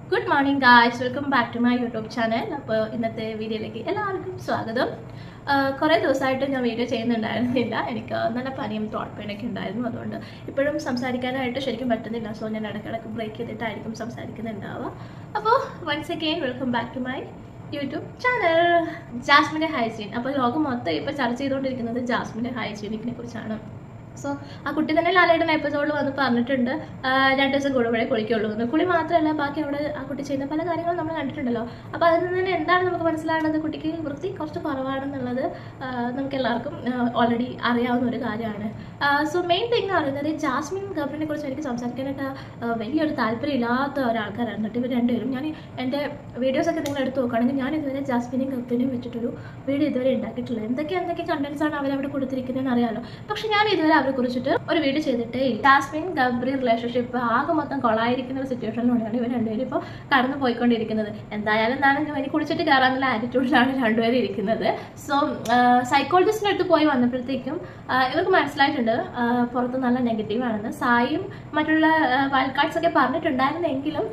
Good morning guys, welcome back to my YouTube channel. അപ്പോൾ ഇന്നത്തെ വീഡിയോയിലേക്ക് എല്ലാവർക്കും സ്വാഗതം. കുറേ ദിവസമായിട്ട് ഞാൻ വീഡിയോ ചെയ്യുന്നുണ്ടായിരുന്നില്ല. എനിക്ക് നല്ല പനിയും ത്രോട്ട് പെയിനൊക്കെ ഉണ്ടായിരുന്നു. അതുകൊണ്ട് ഇപ്പോഴും സംസാരിക്കാനായിട്ട് ശരിക്കും പറ്റുന്നില്ല. സോ ഞാൻ ഇടയ്ക്കിടയ്ക്ക് ബ്രേക്ക് ചെയ്തിട്ടായിരിക്കും സംസാരിക്കുന്നുണ്ടാവുക. അപ്പോൾ once again welcome back to my YouTube channel. ജാസ്മിൻ്റെ ഹൈജീൻ. അപ്പോൾ ലോകം മൊത്തം ഇപ്പോൾ ചർച്ച ചെയ്തുകൊണ്ടിരിക്കുന്നത് ജാസ്മിൻ്റെ ഹൈജീനിക്കിനെ കുറിച്ചാണ്. സോ ആ കുട്ടി തന്നെ ലാലേട്ടൻ എപ്പിസോഡിൽ വന്ന് പറഞ്ഞിട്ടുണ്ട് 2 ദിവസം കൂടുമ്പോഴേ കുളിക്കുള്ളൂ എന്ന്. കുളി മാത്രമല്ല, ബാക്കി അവിടെ ആ കുട്ടി ചെയ്യുന്ന പല കാര്യങ്ങളും നമ്മൾ കണ്ടിട്ടുണ്ടല്ലോ. അപ്പോൾ അതിൽ നിന്ന് തന്നെ എന്താണ് നമുക്ക് മനസ്സിലാകുന്നത്? കുട്ടിക്ക് വൃത്തി കുറച്ച് കുറവാണെന്നുള്ളത് നമുക്ക് എല്ലാവർക്കും ഓൾറെഡി അറിയാവുന്ന ഒരു കാര്യമാണ്. സോ മെയിൻ തിങ് എന്ന് പറയുന്നത് ജാസ്മിൻ ഗബ്രിനെ കുറിച്ച് എനിക്ക് സംസാരിക്കാനായിട്ട് വലിയൊരു താല്പര്യമില്ലാത്ത ഒരാൾക്കാരാണ് കേട്ടോ ഇവർ രണ്ടുപേരും. ഞാൻ എൻ്റെ വീഡിയോസൊക്കെ നിങ്ങൾ എടുത്ത് നോക്കുകയാണെങ്കിൽ ഞാൻ ഇതുവരെ ജാസ്മിനെയും ഗബ്രിനെയും വെച്ചിട്ടൊരു വീഡിയോ ഇതുവരെ ഉണ്ടാക്കിയിട്ടില്ല. എന്തൊക്കെ കണ്ടൻസ് ആണ് അവരവിടെ കൊടുത്തിരിക്കുന്നതെന്ന് അറിയാമല്ലോ. പക്ഷെ ഞാൻ ഇതുവരെ അവരെ കുറിച്ചിട്ട് ഒരു വീഡിയോ ചെയ്തിട്ടേ ഇല്ല. ജാസ്മിൻ ഗബ്രി റിലേഷൻഷിപ്പ് ആകെ മൊത്തം കൊളായിരിക്കുന്ന ഒരു സിറ്റുവേഷനിലൂടെയാണ് ഇവർ രണ്ടുപേരും ഇപ്പോൾ കടന്നു പോയിക്കൊണ്ടിരിക്കുന്നത്. എന്തായാലും എനിക്ക് കുളിച്ചിട്ട് കയറാനുള്ള ആറ്റിറ്റ്യൂഡിലാണ് രണ്ടുപേരും ഇരിക്കുന്നത്. സോ സൈക്കോളജിസ്റ്റിൻ്റെ അടുത്ത് പോയി വന്നപ്പോഴത്തേക്കും ഇവർക്ക് മനസ്സിലായിട്ടുണ്ട് പുറത്ത് നല്ല നെഗറ്റീവാണെന്ന്. സായും മറ്റുള്ള വൈൽഡ് കാർഡ്സ് ഒക്കെ പറഞ്ഞിട്ടുണ്ടായിരുന്നെങ്കിലും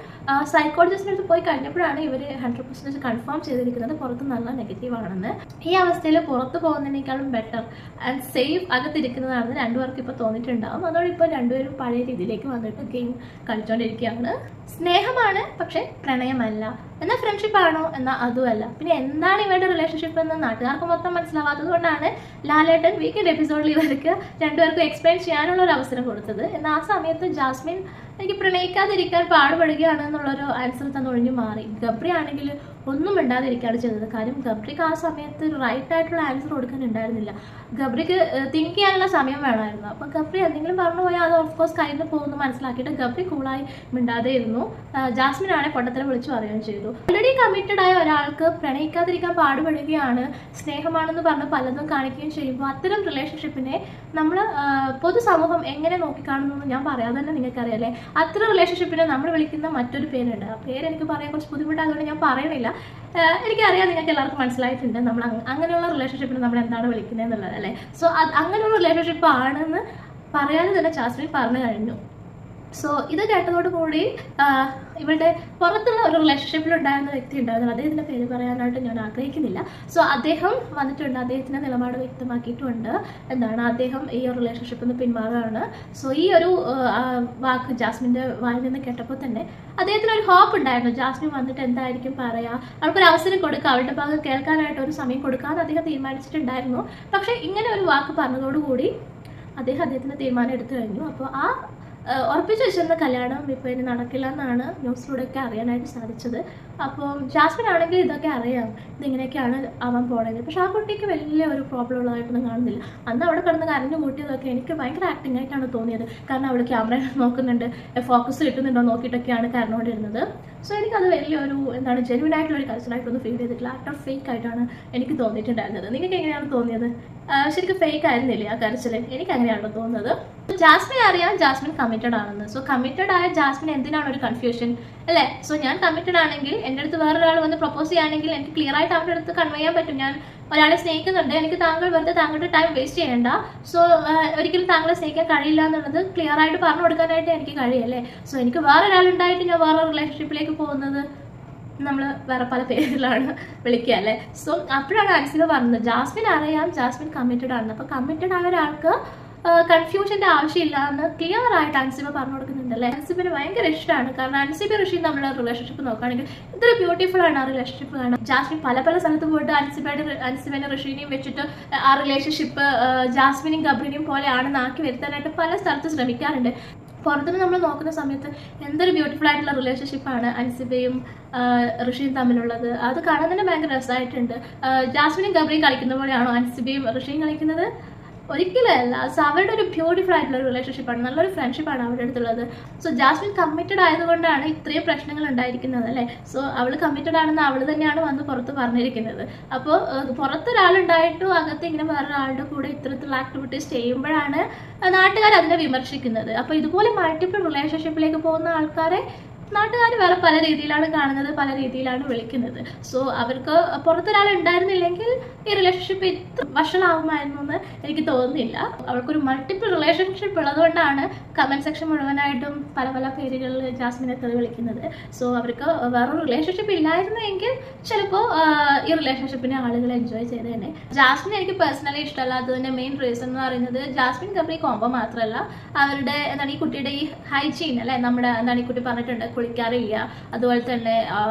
സൈക്കോളജിസ്റ്റിൻ്റെ അടുത്ത് പോയി കഴിഞ്ഞപ്പോഴാണ് ഇവർ 100% കൺഫേം ചെയ്തിരിക്കുന്നത് പുറത്ത് നല്ല നെഗറ്റീവാണെന്ന്. ഈ അവസ്ഥയിൽ പുറത്ത് പോകുന്നതിനേക്കാളും ബെറ്റർ ആൻഡ് സേഫ് അകത്തിരിക്കുന്നതാണെന്ന് രണ്ടുപേർക്ക് ഇപ്പോൾ തോന്നിയിട്ടുണ്ടാവും. അതോടെ ഇപ്പോൾ രണ്ടുപേരും പഴയ രീതിയിലേക്ക് വന്നിട്ട് ഗെയിം കളിച്ചുകൊണ്ടിരിക്കുകയാണ്. സ്നേഹമാണ്, പക്ഷേ പ്രണയമല്ല. എന്നാൽ ഫ്രണ്ട്ഷിപ്പ് ആണോ എന്നാൽ അതുമല്ല. പിന്നെ എന്താണ് ഇവരുടെ റിലേഷൻഷിപ്പ് എന്ന് നാട്ടുകാർക്ക് മൊത്തം മനസ്സിലാവാത്തത് കൊണ്ടാണ് ലാലേട്ടൻ വീക്കെൻഡ് എപ്പിസോഡിൽ ഇവർക്ക് രണ്ടുപേർക്കും എക്സ്പ്ലെയിൻ ചെയ്യാനുള്ള ഒരു അവസരം കൊടുത്തത്. എന്നാൽ ആ സമയത്ത് ജാസ്മിൻ എനിക്ക് പ്രണയിക്കാതിരിക്കാൻ പാടുപെടുകയാണ് എന്നുള്ളൊരു ആൻസർ തന്നൊഴിഞ്ഞു മാറി. ഗബ്രി ആണെങ്കിൽ ഒന്നും മിണ്ടാതിരിക്കുകയാണ് ചെയ്തത്. കാര്യം ഗബ്രിക്ക് ആ സമയത്ത് ഒരു റൈറ്റ് ആയിട്ടുള്ള ആൻസർ കൊടുക്കാൻ ഉണ്ടായിരുന്നില്ല. ഗബ്രിക്ക് തിങ്ക് ചെയ്യാനുള്ള സമയം വേണമായിരുന്നു. അപ്പം ഗബ്രി എന്തെങ്കിലും പറഞ്ഞു പോയാൽ അത് ഓഫ്കോഴ്സ് കയ്യിൽ നിന്ന് പോകുന്നു മനസ്സിലാക്കിയിട്ട് ഗബ്രി കൂളായി മിണ്ടാതെ ഇരുന്നു. ജാസ്മിൻ ആണെ പൊട്ടത്തരം വിളിച്ചു പറയുകയും ചെയ്തു. ഓൾറെഡി കമ്മിറ്റഡ് ആയ ഒരാൾക്ക് പ്രണയിക്കാതിരിക്കാൻ പാടുപെടുകയാണ്, സ്നേഹമാണെന്ന് പറഞ്ഞ് പലതും കാണിക്കുകയും ചെയ്യുമ്പോൾ അത്തരം റിലേഷൻഷിപ്പിനെ നമ്മൾ പൊതുസമൂഹം എങ്ങനെ നോക്കിക്കാണുന്നു ഞാൻ പറയാതെ തന്നെ നിങ്ങൾക്കറിയാലേ. അത്തരം റിലേഷൻഷിപ്പിനെ നമ്മൾ വിളിക്കുന്ന മറ്റൊരു പേരുണ്ട്. ആ പേര് എനിക്ക് പറയാൻ കുറച്ച് ബുദ്ധിമുട്ടായതുകൊണ്ട് ഞാൻ പറയണില്ല. എനിക്കറിയാം നിങ്ങൾക്ക് എല്ലാവർക്കും മനസ്സിലായിട്ടുണ്ട് നമ്മൾ അങ്ങനെയുള്ള റിലേഷൻഷിപ്പിനെ നമ്മൾ എന്താണ് വിളിക്കുന്നത് എന്നുള്ളത് അല്ലേ. സോ അങ്ങനെയുള്ള റിലേഷൻഷിപ്പ് ആണെന്ന് പറയാതെ തന്നെ ജാസ്മിൻ പറഞ്ഞു കഴിഞ്ഞു. സോ ഇത് കേട്ടതോടുകൂടി ഇവരുടെ പുറത്തുള്ള ഒരു റിലേഷൻഷിപ്പിലുണ്ടായിരുന്ന വ്യക്തി ഉണ്ടായിരുന്നു. അദ്ദേഹത്തിൻ്റെ പേര് പറയാനായിട്ട് ഞാൻ ആഗ്രഹിക്കുന്നില്ല. സോ അദ്ദേഹം വന്നിട്ടുണ്ട്, അദ്ദേഹത്തിൻ്റെ നിലപാട് വ്യക്തമാക്കിയിട്ടുണ്ട്. അദ്ദേഹം ഈ ഒരു റിലേഷൻഷിപ്പിൽ നിന്ന് പിന്മാറുകയാണ്. സോ ഈ ഒരു വാക്ക് ജാസ്മിൻ്റെ വായിൽ നിന്ന് കേട്ടപ്പോൾ തന്നെ അദ്ദേഹത്തിന് ഒരു ഹോപ്പ് ഉണ്ടായിരുന്നു. ജാസ്മിൻ വന്നിട്ട് എന്തായിരിക്കും പറയുക, അവൾക്കൊരു അവസരം കൊടുക്കുക, അവളുടെ ഭാഗം കേൾക്കാനായിട്ട് ഒരു സമയം കൊടുക്കാമെന്ന് അദ്ദേഹം തീരുമാനിച്ചിട്ടുണ്ടായിരുന്നു. പക്ഷേ ഇങ്ങനെ ഒരു വാക്ക് പറഞ്ഞതോടുകൂടി അദ്ദേഹത്തിൻ്റെ തീരുമാനം എടുത്തു കഴിഞ്ഞു. അപ്പോൾ ആ ഉറപ്പിച്ചു വെച്ചിരുന്ന കല്യാണം ഇപ്പോൾ ഇനി നടക്കില്ല എന്നാണ് ന്യൂസിലൂടെയൊക്കെ അറിയാനായിട്ട് സാധിച്ചത്. അപ്പോൾ ജാസ്മിൻ ആണെങ്കിൽ ഇതൊക്കെ അറിയാം, ഇതിങ്ങനെയൊക്കെയാണ് ആവാൻ പോണത്. പക്ഷെ ആ കുട്ടിക്ക് വലിയ ഒരു പ്രോബ്ലം ഉള്ളതായിട്ടൊന്നും കാണുന്നില്ല. അന്ന് അവിടെ കിടന്ന് കരഞ്ഞു കൂട്ടിയതൊക്കെ എനിക്ക് ഭയങ്കര ആക്ടിങ് ആയിട്ടാണ് തോന്നിയത്. കാരണം അവൾ ക്യാമറ നോക്കുന്നുണ്ട്, ഫോക്കസ് കിട്ടുന്നുണ്ടോ നോക്കിയിട്ടൊക്കെയാണ് കരഞ്ഞുകൊണ്ടിരുന്നത്. സോ എനിക്കത് വലിയൊരു ജെന്യൂൻ ആയിട്ടുള്ള ഒരു കൾച്ചറായിട്ടൊന്നും ഫീൽ ചെയ്തിട്ടില്ല. ആക്ടർ ഫേക്ക് ആയിട്ടാണ് എനിക്ക് തോന്നിയിട്ടുണ്ടായിരുന്നത്. നിങ്ങൾക്ക് എങ്ങനെയാണ് തോന്നിയത്? ശരിക്കും ഫേക്ക് ആയിരുന്നില്ലേ ആ കരച്ചിൽ? എനിക്ക് അങ്ങനെയാണോ തോന്നുന്നത്. ജാസ്മിൻ അറിയാം ജാസ്മിൻ കമ്മിറ്റഡ് ആണെന്ന്. സോ കമ്മിറ്റഡ് ആയ ജാസ്മിൻ എന്തിനാണ് ഒരു കൺഫ്യൂഷൻ അല്ലേ? സോ ഞാൻ കമ്മിറ്റഡ് ആണെങ്കിൽ എൻ്റെ അടുത്ത് വേറൊരാൾ വന്ന് പ്രപ്പോസ് ചെയ്യുകയാണെങ്കിൽ എനിക്ക് ക്ലിയർ ആയിട്ട് അവരുടെ അടുത്ത് കൺവേ ചെയ്യാൻ പറ്റും. ഞാൻ ഒരാളെ സ്നേഹിക്കുന്നുണ്ട്, എനിക്ക് താങ്കൾ വെറുതെ താങ്കളുടെ ടൈം വേസ്റ്റ് ചെയ്യേണ്ട, സോ ഒരിക്കലും താങ്കളെ സ്നേഹിക്കാൻ കഴിയില്ല എന്നുള്ളത് ക്ലിയർ ആയിട്ട് പറഞ്ഞു കൊടുക്കാനായിട്ട് എനിക്ക് കഴിയല്ലേ. സോ എനിക്ക് വേറൊരാളുണ്ടായിട്ട് ഞാൻ വേറെ റിലേഷൻഷിപ്പിലേക്ക് പോകുന്നത് നമ്മൾ വേറെ പല പേരിലാണ് വിളിക്കുക അല്ലേ. സോ അപ്പോഴാണ് അൻസിബ പറഞ്ഞത് ജാസ്മിൻ അറിയാം ജാസ്മിൻ കമ്മിറ്റഡ് ആണ്. അപ്പോൾ കമ്മിറ്റഡ് ആയ ഒരാൾക്ക് കൺഫ്യൂഷൻ്റെ ആവശ്യമില്ല എന്ന് ക്ലിയർ ആയിട്ട് അൻസിബ പറഞ്ഞു കൊടുക്കുന്നുണ്ടല്ലേ. അൻസിബിന് ഭയങ്കര ഇഷ്ടമാണ്. കാരണം അൻസിബ ഋഷിയും തമ്മിലുള്ള റിലേഷൻഷിപ്പ് നോക്കുകയാണെങ്കിൽ ഇത്ര ബ്യൂട്ടിഫുൾ ആണ് ആ റിലേഷൻഷിപ്പ് കാണാൻ. ജാസ്മിൻ പല സ്ഥലത്ത് പോയിട്ട് അൻസിബേനെ ഋഷിനെയും വെച്ചിട്ട് ആ റിലേഷൻഷിപ്പ് ജാസ്മിനെയും ഗബ്രിനെയും പോലെയാണെന്ന് ആക്കി വരുത്താനായിട്ട് പല സ്ഥലത്ത് ശ്രമിക്കാറുണ്ട്. പുറത്തുനിന്ന് നമ്മൾ നോക്കുന്ന സമയത്ത് എന്തൊരു ബ്യൂട്ടിഫുൾ ആയിട്ടുള്ള റിലേഷൻഷിപ്പാണ് അൻസിബയും ഋഷിയും തമ്മിലുള്ളത്. അത് കാണാൻ തന്നെ ഭയങ്കര രസമായിട്ടുണ്ട്. ജാസ്മിനും ഗബ്രിയും കളിക്കുന്ന പോലെയാണോ അൻസിബയും ഋഷിയും കളിക്കുന്നത്? ഒരിക്കലല്ല. സോ അവരുടെ ഒരു ബ്യൂട്ടിഫുൾ ആയിട്ടുള്ള ഒരു റിലേഷൻഷിപ്പാണ്, നല്ലൊരു ഫ്രണ്ട്ഷിപ്പാണ് അവരുടെ അടുത്തുള്ളത്. സോ ജാസ്മിൻ കമ്മിറ്റഡ് ആയതുകൊണ്ടാണ് ഇത്രയും പ്രശ്നങ്ങൾ ഉണ്ടായിരിക്കുന്നത് അല്ലേ. സോ അവൾ കമ്മിറ്റഡ് ആണെന്ന് അവൾ തന്നെയാണ് വന്ന് പുറത്ത് പറഞ്ഞിരിക്കുന്നത്. അപ്പോൾ പുറത്തൊരാളുണ്ടായിട്ടും അകത്ത് ഇങ്ങനെ വേറൊരാളുടെ കൂടെ ഇത്തരത്തിലുള്ള ആക്ടിവിറ്റീസ് ചെയ്യുമ്പോഴാണ് നാട്ടുകാർ അതിനെ വിമർശിക്കുന്നത്. അപ്പോൾ ഇതുപോലെ മൾട്ടിപ്പിൾ റിലേഷൻഷിപ്പിലേക്ക് പോകുന്ന ആൾക്കാരെ നാട്ടുകാർ വേറെ പല രീതിയിലാണ് കാണുന്നത്, പല രീതിയിലാണ് വിളിക്കുന്നത്. സോ അവർക്ക് പുറത്തൊരാൾ ഉണ്ടായിരുന്നില്ലെങ്കിൽ ഈ റിലേഷൻഷിപ്പ് ഇത്ര വഷളാവുമായിരുന്നു എന്ന് എനിക്ക് തോന്നുന്നില്ല. അവൾക്കൊരു മൾട്ടിപ്പിൾ റിലേഷൻഷിപ്പ് ഉള്ളതുകൊണ്ടാണ് കമന്റ് സെക്ഷൻ മുഴുവനായിട്ടും പല പല പേരുകളിൽ ജാസ്മിനെ തെറി വിളിക്കുന്നത്. സോ അവർക്ക് വേറൊരു റിലേഷൻഷിപ്പ് ഇല്ലായിരുന്നെങ്കിൽ ചിലപ്പോൾ ഈ റിലേഷൻഷിപ്പിനെ ആളുകൾ എൻജോയ് ചെയ്ത് തന്നെ. ജാസ്മിൻ എനിക്ക് പേഴ്സണലി ഇഷ്ടമല്ലാത്തതിന്റെ മെയിൻ റീസൺ എന്ന് പറയുന്നത് ജാസ്മിൻ ഗബ്രി കോംബോ മാത്രമല്ല, അവരുടെ എന്താണ് ഈ കുട്ടിയുടെ ഈ ഹൈജീൻ അല്ലെ, നമ്മുടെ എന്താണ് ഈ കുട്ടി പറഞ്ഞിട്ടുണ്ട് കുളിക്കാറില്ല, അതുപോലെ തന്നെ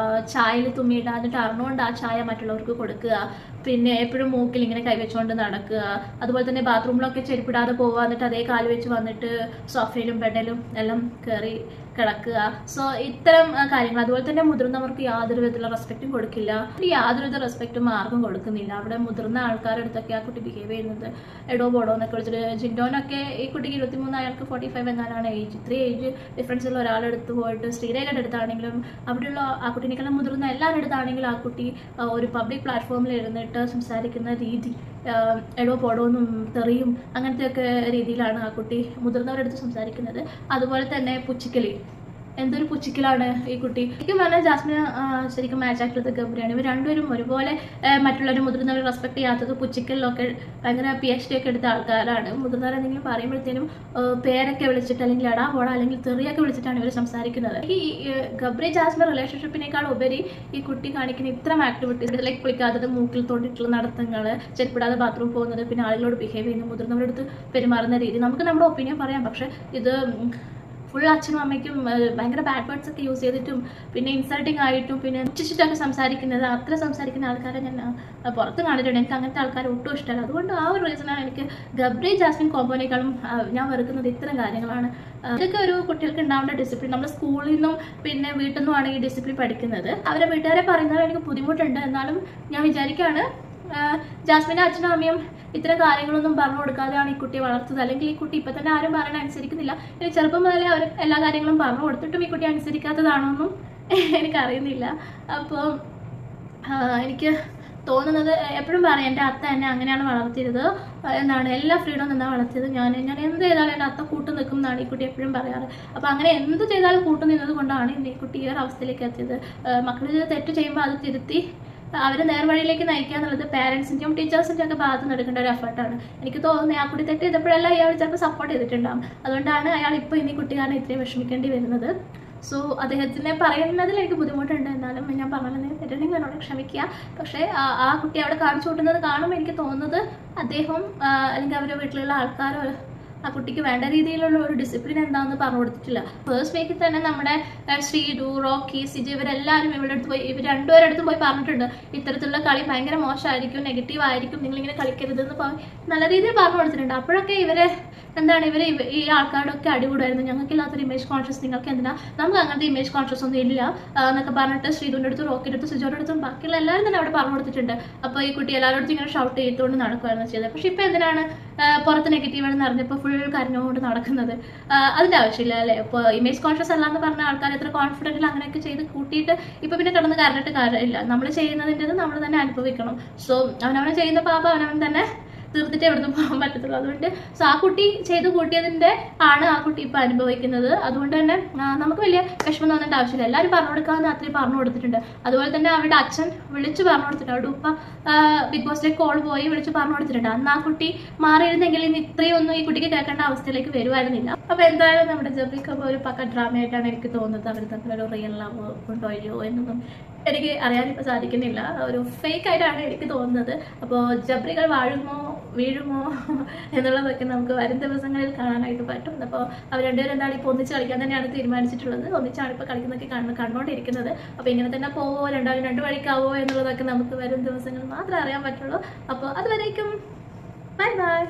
ചായയിൽ തുമ്മിയിടുക, എന്നിട്ട് അറിഞ്ഞുകൊണ്ട് ആ ചായ മറ്റുള്ളവർക്ക് കൊടുക്കുക, പിന്നെ എപ്പോഴും മൂക്കിൽ ഇങ്ങനെ കൈവച്ചുകൊണ്ട് നടക്കുക, അതുപോലെ തന്നെ ബാത്റൂമിലൊക്കെ ചെരുപ്പിടാതെ പോവുക, എന്നിട്ട് അതേ കാല് വെച്ച് വന്നിട്ട് സോഫയിലും ബെഡിലും എല്ലാം കയറി കിടക്കുക. സോ ഇത്തരം കാര്യങ്ങൾ. അതുപോലെ തന്നെ മുതിർന്നവർക്ക് യാതൊരു വിധത്തിലുള്ള റെസ്പെക്റ്റും കൊടുക്കില്ല, യാതൊരുവിധ റെസ്പെക്റ്റും ആർക്കും കൊടുക്കുന്നില്ല. അവിടെ മുതിർന്ന ആൾക്കാരുടെ അടുത്തൊക്കെ ആ കുട്ടി ബിഹേവ് ചെയ്യുന്നത് എടോ ബോടോ എന്നൊക്കെ വിളിച്ചിട്ട്. ജിൻഡോനൊക്കെ ഈ കുട്ടിക്ക് 23, അയാൾക്ക് 45 എങ്ങാനാണ് ഏജ്. ഇത്രയും ഏജ് ഡിഫറൻസ് ഉള്ള ഒരാളെടുത്ത് പോയിട്ട് ശ്രീരേഖയുടെ അടുത്താണെങ്കിലും അവിടെയുള്ള ആ കുട്ടീനേക്കാളും മുതിർന്ന എല്ലാവരുടെ അടുത്താണെങ്കിലും ആ കുട്ടി ഒരു പബ്ലിക് പ്ലാറ്റ്ഫോമിൽ ഇരുന്നിട്ട് സംസാരിക്കുന്ന രീതി എടോ പോടോന്നും തെറിയും അങ്ങനത്തെയൊക്കെ രീതിയിലാണ് ആ കുട്ടി മുതിർന്നവരുടെ അടുത്ത് സംസാരിക്കുന്നത്. അതുപോലെ തന്നെ പുച്ചിക്കലി, എന്തൊരു പുച്ചിക്കലാണ് ഈ കുട്ടി. ശരിക്കും പറഞ്ഞാൽ ജാസ്മിന് ശരിക്കും മാച്ച് ആയിട്ടുള്ളത് ഗബ്രിയാണ്. ഇവർ രണ്ടുപേരും ഒരുപോലെ മറ്റുള്ളവർ മുതിർന്നവർ റെസ്പെക്ട് ചെയ്യാത്തത് പുച്ചിക്കലിലൊക്കെ ഭയങ്കര PhD ഒക്കെ എടുത്ത ആൾക്കാരാണ്. മുതിർന്നവർ എന്തെങ്കിലും പറയുമ്പോഴത്തേനും പേരൊക്കെ വിളിച്ചിട്ട് അല്ലെങ്കിൽ എടാ പോടാ അല്ലെങ്കിൽ തെറിയൊക്കെ വിളിച്ചിട്ടാണ് ഇവർ സംസാരിക്കുന്നത്. ഈ ഗബ്രി ജാസ്മിൻ റിലേഷൻഷിപ്പിനേക്കാൾ ഉപരി ഈ കുട്ടി കാണിക്കുന്ന ഇത്തരം ആക്ടിവിറ്റീസ്, ലൈക്ക് കുളിക്കാത്തത്, മൂക്കിൽ തോണ്ടിട്ടുള്ള നടത്തങ്ങൾ, ചെരുപ്പിടാതെ ബാത്റൂമിൽ പോകുന്നത്, പിന്നെ ആളുകളോട് ബിഹേവ് ചെയ്യുന്നത്, മുതിർന്നവരുടെ അടുത്ത് പെരുമാറുന്ന രീതി. നമുക്ക് നമ്മുടെ ഒപ്പീനിയൻ പറയാം, പക്ഷെ ഇത് ഫുൾ അച്ഛനും അമ്മയ്ക്കും ഭയങ്കര ബാഡ് വേർഡ്സ് ഒക്കെ യൂസ് ചെയ്തിട്ടും പിന്നെ ഇൻസൾട്ടിങ് ആയിട്ടും പിന്നെ ഉച്ചിച്ചിട്ടൊക്കെ സംസാരിക്കുന്നത്, അത്ര സംസാരിക്കുന്ന ആൾക്കാരെ ഞാൻ പുറത്ത് കണ്ടിട്ടുണ്ട്. എനിക്ക് അങ്ങനത്തെ ആൾക്കാരെ ഒട്ടും ഇഷ്ടമല്ല. അതുകൊണ്ട് ആ ഒരു റീസണാണ് എനിക്ക് ഗബ്രി ജാസ്മിൻ കോമ്പോനേക്കാളും ഞാൻ വെറുക്കുന്നത് ഇത്തരം കാര്യങ്ങളാണ്. ഇതൊക്കെ ഒരു കുട്ടികൾക്ക് ഉണ്ടാവേണ്ട ഡിസിപ്ലിൻ. നമ്മൾ സ്കൂളിൽ നിന്നും പിന്നെ വീട്ടിൽ നിന്നുമാണ് ഈ ഡിസിപ്ലിൻ പഠിക്കുന്നത്. അവരെ വീട്ടുകാരെ പറയുന്നത് എനിക്ക് ബുദ്ധിമുട്ടുണ്ട്. എന്നാലും ഞാൻ വിചാരിക്കുകയാണ് ജാസ്മിൻ്റെ അച്ഛനും അമ്മയും ഇത്തരം കാര്യങ്ങളൊന്നും പറഞ്ഞു കൊടുക്കാതെയാണ് ഈ കുട്ടിയെ വളർത്തത്. അല്ലെങ്കിൽ ഈ കുട്ടി ഇപ്പം തന്നെ ആരും പറയണ അനുസരിക്കുന്നില്ല. ഇനി ചെറുപ്പം മുതലേ അവർ എല്ലാ കാര്യങ്ങളും പറഞ്ഞു കൊടുത്തിട്ടും ഈ കുട്ടി അനുസരിക്കാത്തതാണോന്നും എനിക്കറിയുന്നില്ല. അപ്പോൾ എനിക്ക് തോന്നുന്നത്, എപ്പോഴും പറയാം എൻ്റെ അത്ത എന്നെ അങ്ങനെയാണ് വളർത്തിയത് എന്നാണ്, എല്ലാ ഫ്രീഡം നിന്നാണ് വളർത്തിയത്. ഞാൻ എന്ത് ചെയ്താലും എൻ്റെ അത്ത കൂട്ടു നിൽക്കും എന്നാണ് ഈ കുട്ടി എപ്പോഴും പറയാറ്. അപ്പോൾ അങ്ങനെ എന്ത് ചെയ്താലും കൂട്ടു നിന്നത് കൊണ്ടാണ് ഈ കുട്ടി ഈ ഒരു അവസ്ഥയിലേക്ക് എത്തിയത്. മക്കൾ തെറ്റ് ചെയ്യുമ്പോൾ അത് തിരുത്തി അവരെ നേർവഴിയിലേക്ക് നയിക്കുക എന്നുള്ളത് പാരൻസിൻ്റെയും ടീച്ചേഴ്സിൻ്റെയും ഒക്കെ ഭാഗത്ത് നിന്ന് എടുക്കേണ്ട ഒരു എഫർട്ടാണ്. എനിക്ക് തോന്നുന്നത് ആ കുട്ടി തെറ്റ് ചെയ്തപ്പോഴെല്ലാം ഇയാൾ ചിലപ്പോൾ സപ്പോർട്ട് ചെയ്തിട്ടുണ്ടാകും. അതുകൊണ്ടാണ് അയാൾ ഇപ്പോൾ ഇനി കുട്ടി കാരണം ഇത്രയും വിഷമിക്കേണ്ടി വരുന്നത്. സോ അദ്ദേഹത്തിനെ പറയുന്നതിൽ എനിക്ക് ബുദ്ധിമുട്ടുണ്ട്. എന്നാലും ഞാൻ പറഞ്ഞത് തെറ്റുണ്ടെങ്കിൽ എന്നോട് ക്ഷമിക്കുക. പക്ഷേ ആ കുട്ടി അവിടെ കാണിച്ചു കൂട്ടുന്നത് കാണുമ്പോൾ എനിക്ക് തോന്നുന്നത് അദ്ദേഹം അല്ലെങ്കിൽ അവരുടെ വീട്ടിലുള്ള ആൾക്കാരോ ആ കുട്ടിക്ക് വേണ്ട രീതിയിലുള്ള ഒരു ഡിസിപ്ലിൻ എന്താണെന്ന് പറഞ്ഞു കൊടുത്തിട്ടില്ല. ഫസ്റ്റ് വീക്കിൽ തന്നെ നമ്മുടെ ശ്രീഡു, റോക്കി, സിജി ഇവരെല്ലാവരും ഇവരുടെ അടുത്ത് പോയി, ഇവർ രണ്ടുപേരുടെ അടുത്തും പോയി പറഞ്ഞിട്ടുണ്ട് ഇത്തരത്തിലുള്ള കളി ഭയങ്കര മോശമായിരിക്കും, നെഗറ്റീവ് ആയിരിക്കും, നിങ്ങളിങ്ങനെ കളിക്കരുതെന്ന് നല്ല രീതിയിൽ പറഞ്ഞു കൊടുത്തിട്ടുണ്ട്. അപ്പോഴൊക്കെ ഇവർ ഈ ആൾക്കാരൊക്കെ അടികൂടായിരുന്നു. ഞങ്ങൾക്കില്ലാത്തൊരു ഇമേജ് കോൺഷ്യസ് നിങ്ങൾക്ക് എന്തിനാ, നമുക്ക് അങ്ങനത്തെ ഇമേജ് കോൺഷ്യസ് ഒന്നും ഇല്ല എന്നൊക്കെ പറഞ്ഞിട്ട് ശ്രീധുവിൻ്റെ അടുത്തും റോക്കിൻ്റെ അടുത്തും സിജോയുടെ അടുത്തും ബാക്കിയുള്ള എല്ലാവരും തന്നെ അവിടെ പറഞ്ഞു കൊടുത്തിട്ടുണ്ട്. അപ്പോൾ ഈ കുട്ടി എല്ലാവരുടെ അടുത്തും ഇങ്ങനെ ഷൗട്ട് ചെയ്തുകൊണ്ട് നടക്കുമായിരുന്നു ചെയ്തത്. പക്ഷെ ഇപ്പോൾ എന്തിനാണ് പുറത്ത് നെഗറ്റീവാണെന്ന് അറിഞ്ഞപ്പോൾ ഫുൾ കരഞ്ഞുകൊണ്ട് നടക്കുന്നത്? അതിൻ്റെ ആവശ്യമില്ല അല്ലേ? ഇപ്പോൾ ഇമേജ് കോൺഷ്യസ് അല്ല എന്ന് പറഞ്ഞ ആൾക്കാർ എത്ര കോൺഫിഡൻറ്റിൽ അങ്ങനെയൊക്കെ ചെയ്ത് കൂട്ടിയിട്ട് ഇപ്പോൾ പിന്നെ കിടന്ന് കരഞ്ഞിട്ട് കാര്യമില്ല. നമ്മൾ ചെയ്യുന്നതിൻ്റെത് നമ്മൾ തന്നെ അനുഭവിക്കണം. സോ അവനവനെ ചെയ്യുന്ന പാപം അവനവൻ തന്നെ തീർത്തിട്ട് എവിടുന്ന് പോകാൻ പറ്റത്തുള്ളൂ. അതുകൊണ്ട് സോ ആ കുട്ടി ചെയ്ത് കൂട്ടിയതിൻ്റെ ആണ് ആ കുട്ടി ഇപ്പോൾ അനുഭവിക്കുന്നത്. അതുകൊണ്ട് തന്നെ നമുക്ക് വലിയ വിഷമം തോന്നേണ്ട ആവശ്യമില്ല. എല്ലാവരും പറഞ്ഞു കൊടുക്കാമെന്ന് അത്രയും പറഞ്ഞു കൊടുത്തിട്ടുണ്ട്. അതുപോലെ തന്നെ അവരുടെ അച്ഛൻ വിളിച്ച് പറഞ്ഞു കൊടുത്തിട്ടുണ്ട്. അവരുടെ ഉപ്പ ബിഗ് ബോസിലേക്ക് കോൾ പോയി വിളിച്ച് പറഞ്ഞു കൊടുത്തിട്ടുണ്ട്. അന്ന് ആ കുട്ടി മാറിയിരുന്നെങ്കിൽ ഇനി ഇത്രയും ഒന്നും ഈ കുട്ടിക്ക് കേൾക്കേണ്ട അവസ്ഥയിലേക്ക് വരുമായിരുന്നില്ല. അപ്പോൾ എന്തായാലും നമ്മുടെ ജബ്രിക്കൊക്കെ ഒരു പക്ക ഡ്രാമയായിട്ടാണ് എനിക്ക് തോന്നുന്നത്. അവർ തമ്മിലൊരു റിയൽ ലവ് ഉണ്ടോ ഇല്ലയോ എന്നൊന്നും എനിക്ക് അറിയാനിപ്പോൾ സാധിക്കുന്നില്ല. ഒരു ഫേക്ക് ആയിട്ടാണ് എനിക്ക് തോന്നുന്നത്. അപ്പോൾ ജബ്രികൾ വാഴുമോ വീഴുമോ എന്നുള്ളതൊക്കെ നമുക്ക് വരും ദിവസങ്ങളിൽ കാണാനായിട്ട് പറ്റും. അപ്പോൾ അവർ രണ്ടുപേരും എന്താണ് ഇപ്പോൾ ഒന്നിച്ച് കളിക്കാൻ തന്നെയാണ് തീരുമാനിച്ചിട്ടുള്ളത്. ഒന്നിച്ചാണ് ഇപ്പോൾ കളിക്കുന്നതൊക്കെ കണ്ടുകൊണ്ടിരിക്കുന്നത്. അപ്പോൾ ഇങ്ങനെ തന്നെ പോവോ, രണ്ടാളും രണ്ട് വഴിക്കാവോ എന്നുള്ളതൊക്കെ നമുക്ക് വരും ദിവസങ്ങളിൽ മാത്രമേ അറിയാൻ പറ്റുള്ളൂ. അപ്പോൾ അതുവരേക്കും ബൈ ബൈ.